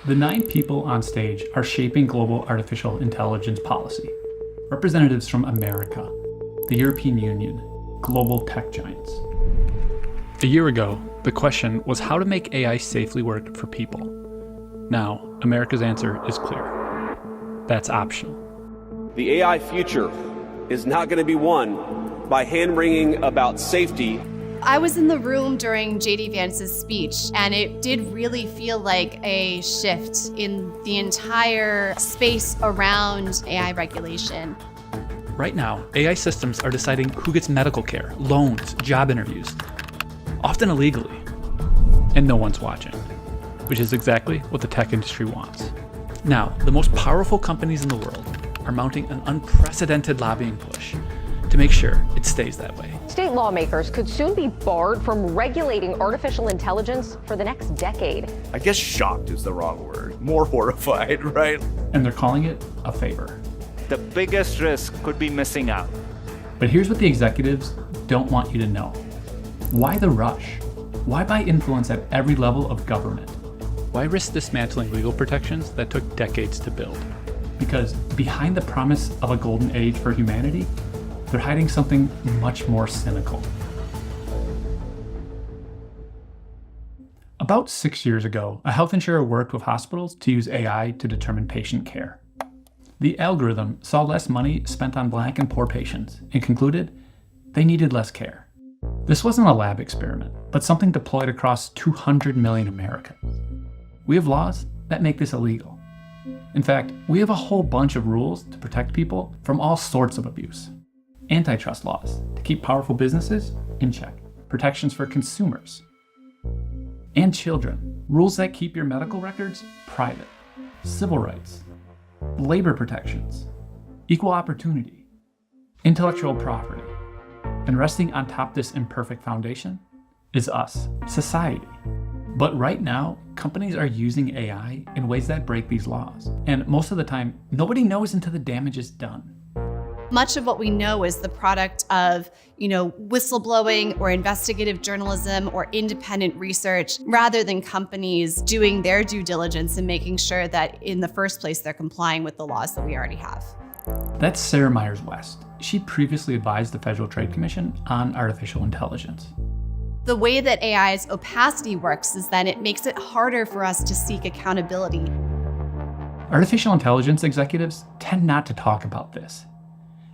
The 9 people on stage are shaping global artificial intelligence policy. Representatives from America, the European Union, global tech giants. A year ago, the question was how to make AI safely work for people. Now, America's answer is clear. That's optional. The AI future is not going to be won by hand-wringing about safety. I was in the room during J.D. Vance's speech, and it did really feel like a shift in the entire space around AI regulation. Right now, AI systems are deciding who gets medical care, loans, job interviews, often illegally, and no one's watching, which is exactly what the tech industry wants. Now, the most powerful companies in the world are mounting an unprecedented lobbying push to make sure it stays that way. State lawmakers could soon be barred from regulating artificial intelligence for the next decade. I guess shocked is the wrong word. More horrified, right? And they're calling it a favor. The biggest risk could be missing out. But here's what the executives don't want you to know. Why the rush? Why buy influence at every level of government? Why risk dismantling legal protections that took decades to build? Because behind the promise of a golden age for humanity, they're hiding something much more cynical. About 6 years ago, a health insurer worked with hospitals to use AI to determine patient care. The algorithm saw less money spent on Black and poor patients and concluded they needed less care. This wasn't a lab experiment, but something deployed across 200 million Americans. We have laws that make this illegal. In fact, we have a whole bunch of rules to protect people from all sorts of abuse. Antitrust laws to keep powerful businesses in check, protections for consumers and children, rules that keep your medical records private, civil rights, labor protections, equal opportunity, intellectual property. And resting on top of this imperfect foundation is us, society. But right now, companies are using AI in ways that break these laws. And most of the time, nobody knows until the damage is done. Much of what we know is the product of, whistleblowing or investigative journalism or independent research, rather than companies doing their due diligence and making sure that in the first place they're complying with the laws that we already have. That's Sarah Myers-West. She previously advised the Federal Trade Commission on artificial intelligence. The way that AI's opacity works is that it makes it harder for us to seek accountability. Artificial intelligence executives tend not to talk about this.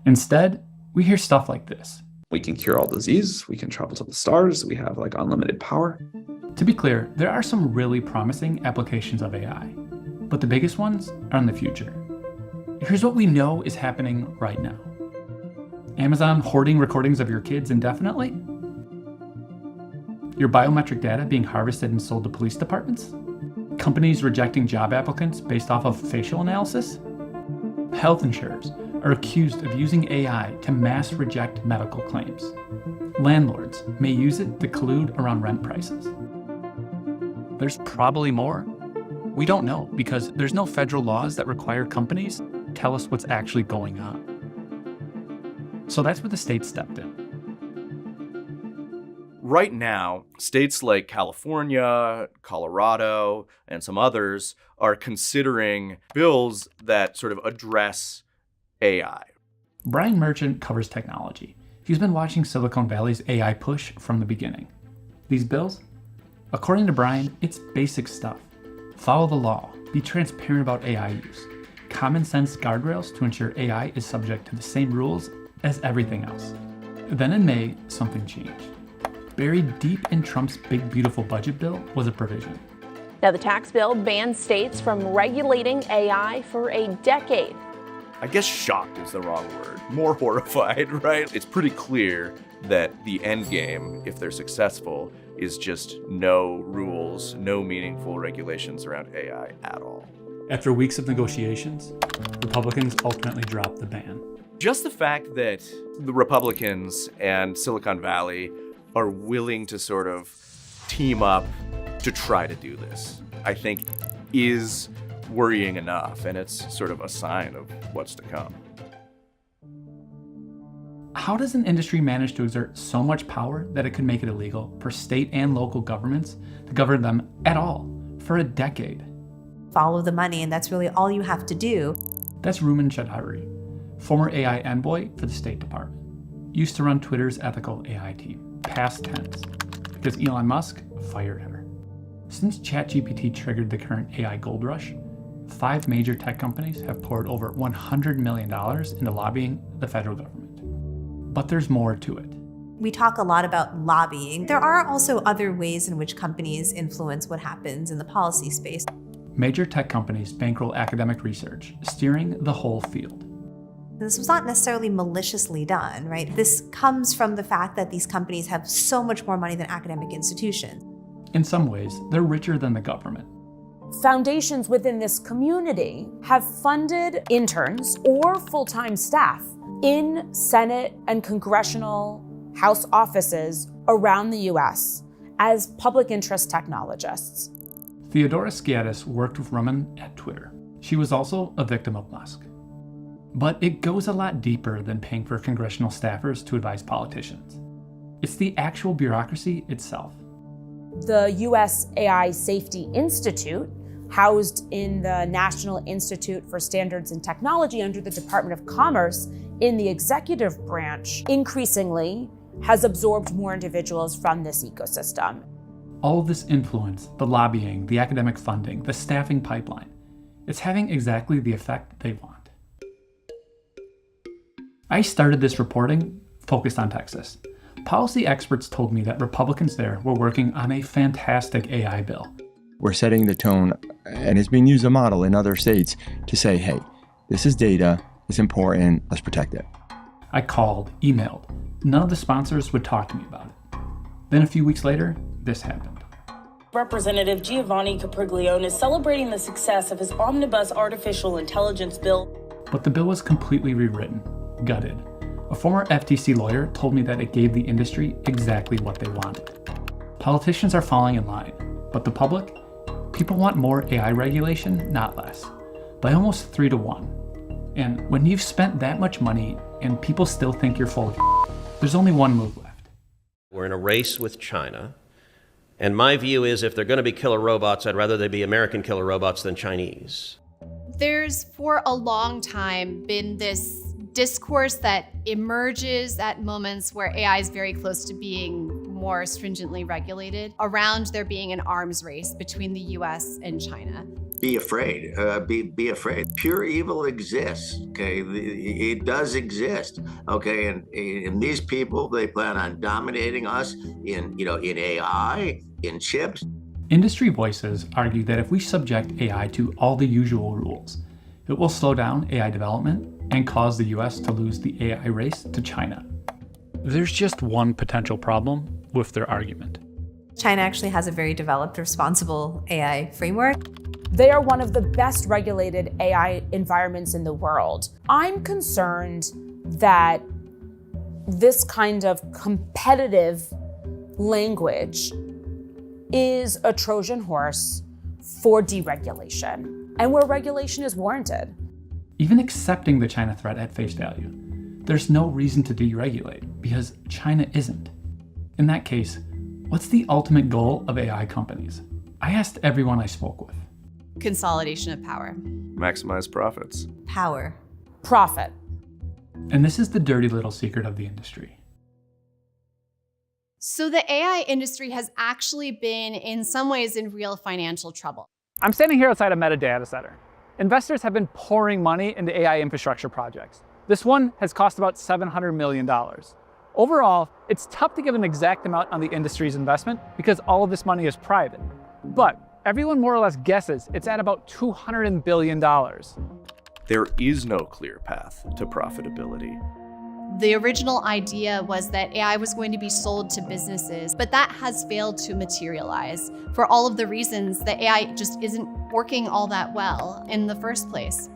Instead, we hear stuff like this. We can cure all disease, we can travel to the stars, we have unlimited power. To be clear, there are some really promising applications of AI, but the biggest ones are in the future. Here's what we know is happening right now. Amazon hoarding recordings of your kids indefinitely? Your biometric data being harvested and sold to police departments? Companies rejecting job applicants based off of facial analysis? Health insurers are accused of using AI to mass reject medical claims. Landlords may use it to collude around rent prices. There's probably more. We don't know because there's no federal laws that require companies to tell us what's actually going on. So that's where the state stepped in. Right now, states like California, Colorado, and some others are considering bills that sort of address AI. Brian Merchant covers technology. He's been watching Silicon Valley's AI push from the beginning. These bills? According to Brian, it's basic stuff. Follow the law, be transparent about AI use, common sense guardrails to ensure AI is subject to the same rules as everything else. Then in May, something changed. Buried deep in Trump's big beautiful budget bill was a provision. Now, the tax bill bans states from regulating AI for a decade. I guess shocked is the wrong word. More horrified, right? It's pretty clear that the end game, if they're successful, is just no rules, no meaningful regulations around AI at all. After weeks of negotiations, Republicans ultimately dropped the ban. Just the fact that the Republicans and Silicon Valley are willing to sort of team up to try to do this, I think is worrying enough, and it's sort of a sign of what's to come. How does an industry manage to exert so much power that it could make it illegal for state and local governments to govern them at all for a decade? Follow the money, and that's really all you have to do. That's Rumman Chowdhury, former AI envoy for the State Department. Used to run Twitter's ethical AI team, past tense, because Elon Musk fired her. Since ChatGPT triggered the current AI gold rush, 5 major tech companies have poured over $100 million into lobbying the federal government. But there's more to it. We talk a lot about lobbying. There are also other ways in which companies influence what happens in the policy space. Major tech companies bankroll academic research, steering the whole field. This was not necessarily maliciously done, right? This comes from the fact that these companies have so much more money than academic institutions. In some ways, they're richer than the government. Foundations within this community have funded interns or full-time staff in Senate and congressional House offices around the US as public interest technologists. Theodora Skeadas worked with Rumman at Twitter. She was also a victim of Musk. But it goes a lot deeper than paying for congressional staffers to advise politicians. It's the actual bureaucracy itself. The US AI Safety Institute, housed in the National Institute for Standards and Technology under the Department of Commerce in the executive branch, increasingly has absorbed more individuals from this ecosystem. All of this influence, the lobbying, the academic funding, the staffing pipeline, it's having exactly the effect they want. I started this reporting focused on Texas. Policy experts told me that Republicans there were working on a fantastic AI bill. We're setting the tone, and it's being used as a model in other states to say, hey, this is data, it's important, let's protect it. I called, emailed. None of the sponsors would talk to me about it. Then a few weeks later, this happened. Representative Giovanni Capriglione is celebrating the success of his omnibus artificial intelligence bill. But the bill was completely rewritten, gutted. A former FTC lawyer told me that it gave the industry exactly what they wanted. Politicians are falling in line, but the public? People want more AI regulation, not less, by almost 3 to 1. And when you've spent that much money and people still think you're full of there's only one move left. We're in a race with China, and my view is if they're going to be killer robots, I'd rather they be American killer robots than Chinese. There's, for a long time, been this discourse that emerges at moments where AI is very close to being more stringently regulated, around there being an arms race between the US and China. Be afraid, be afraid. Pure evil exists, okay? It does exist, okay? And these people, they plan on dominating us in AI, in chips. Industry voices argue that if we subject AI to all the usual rules, it will slow down AI development and cause the US to lose the AI race to China. There's just one potential problem with their argument. China actually has a very developed, responsible AI framework. They are one of the best regulated AI environments in the world. I'm concerned that this kind of competitive language is a Trojan horse for deregulation, and where regulation is warranted. Even accepting the China threat at face value, there's no reason to deregulate because China isn't. In that case, what's the ultimate goal of AI companies? I asked everyone I spoke with. Consolidation of power. Maximize profits. Power. Profit. And this is the dirty little secret of the industry. So the AI industry has actually been, in some ways, in real financial trouble. I'm standing here outside a Meta data center. Investors have been pouring money into AI infrastructure projects. This one has cost about $700 million. Overall, it's tough to give an exact amount on the industry's investment because all of this money is private. But everyone more or less guesses it's at about $200 billion. There is no clear path to profitability. The original idea was that AI was going to be sold to businesses, but that has failed to materialize for all of the reasons that AI just isn't working all that well in the first place.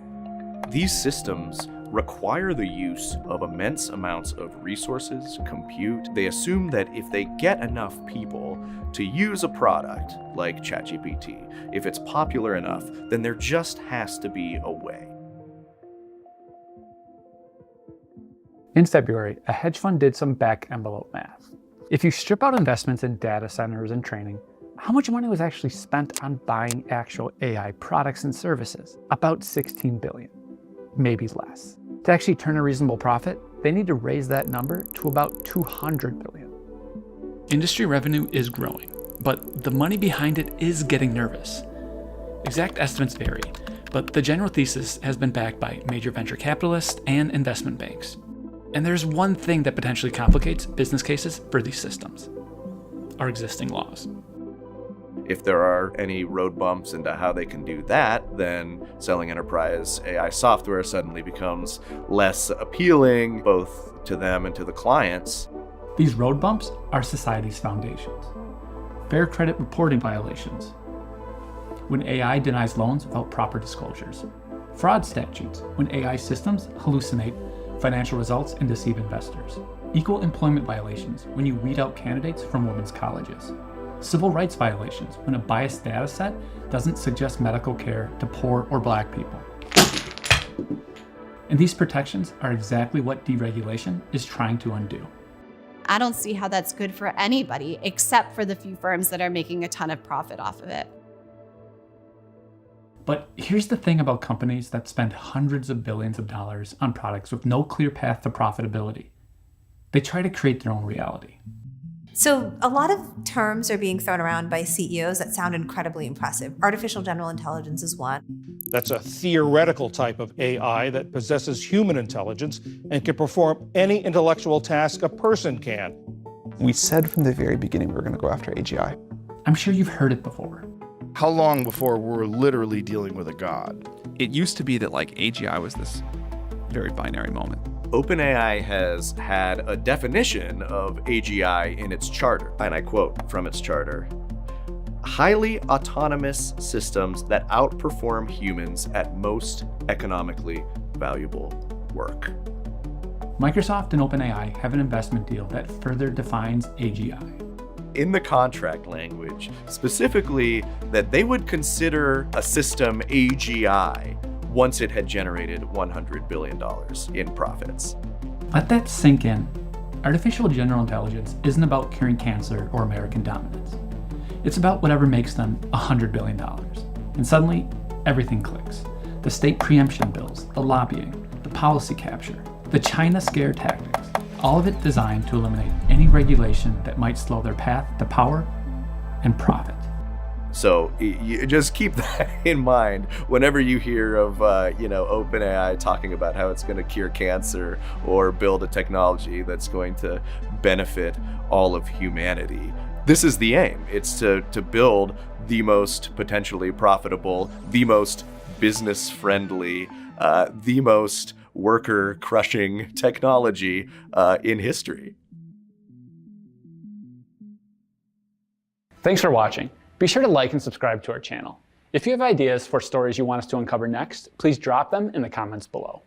These systems require the use of immense amounts of resources, compute. They assume that if they get enough people to use a product like ChatGPT, if it's popular enough, then there just has to be a way. In February, a hedge fund did some back-envelope math. If you strip out investments in data centers and training, how much money was actually spent on buying actual AI products and services? About 16 billion, maybe less. To actually turn a reasonable profit, they need to raise that number to about 200 billion. Industry revenue is growing, but the money behind it is getting nervous. Exact estimates vary, but the general thesis has been backed by major venture capitalists and investment banks. And there's one thing that potentially complicates business cases for these systems: our existing laws. If there are any road bumps into how they can do that, then selling enterprise AI software suddenly becomes less appealing, both to them and to the clients. These road bumps are society's foundations. Fair credit reporting violations, when AI denies loans without proper disclosures. Fraud statutes, when AI systems hallucinate financial results and deceive investors. Equal employment violations, when you weed out candidates from women's colleges. Civil rights violations, when a biased data set doesn't suggest medical care to poor or Black people. And these protections are exactly what deregulation is trying to undo. I don't see how that's good for anybody except for the few firms that are making a ton of profit off of it. But here's the thing about companies that spend hundreds of billions of dollars on products with no clear path to profitability. They try to create their own reality. So a lot of terms are being thrown around by CEOs that sound incredibly impressive. Artificial general intelligence is one. That's a theoretical type of AI that possesses human intelligence and can perform any intellectual task a person can. We said from the very beginning we were going to go after AGI. I'm sure you've heard it before. How long before we're literally dealing with a god? It used to be that like AGI was this very binary moment. OpenAI has had a definition of AGI in its charter, and I quote from its charter: highly autonomous systems that outperform humans at most economically valuable work. Microsoft and OpenAI have an investment deal that further defines AGI. In the contract language, specifically that they would consider a system AGI once it had generated $100 billion in profits. Let that sink in. Artificial general intelligence isn't about curing cancer or American dominance. It's about whatever makes them $100 billion. And suddenly, everything clicks. The state preemption bills, the lobbying, the policy capture, the China scare tactics, all of it designed to eliminate any regulation that might slow their path to power and profit. So you just keep that in mind whenever you hear of OpenAI talking about how it's going to cure cancer or build a technology that's going to benefit all of humanity. This is the aim. It's to build the most potentially profitable, the most business-friendly, the most worker-crushing technology in history. Thanks for watching. Be sure to like and subscribe to our channel. If you have ideas for stories you want us to uncover next, please drop them in the comments below.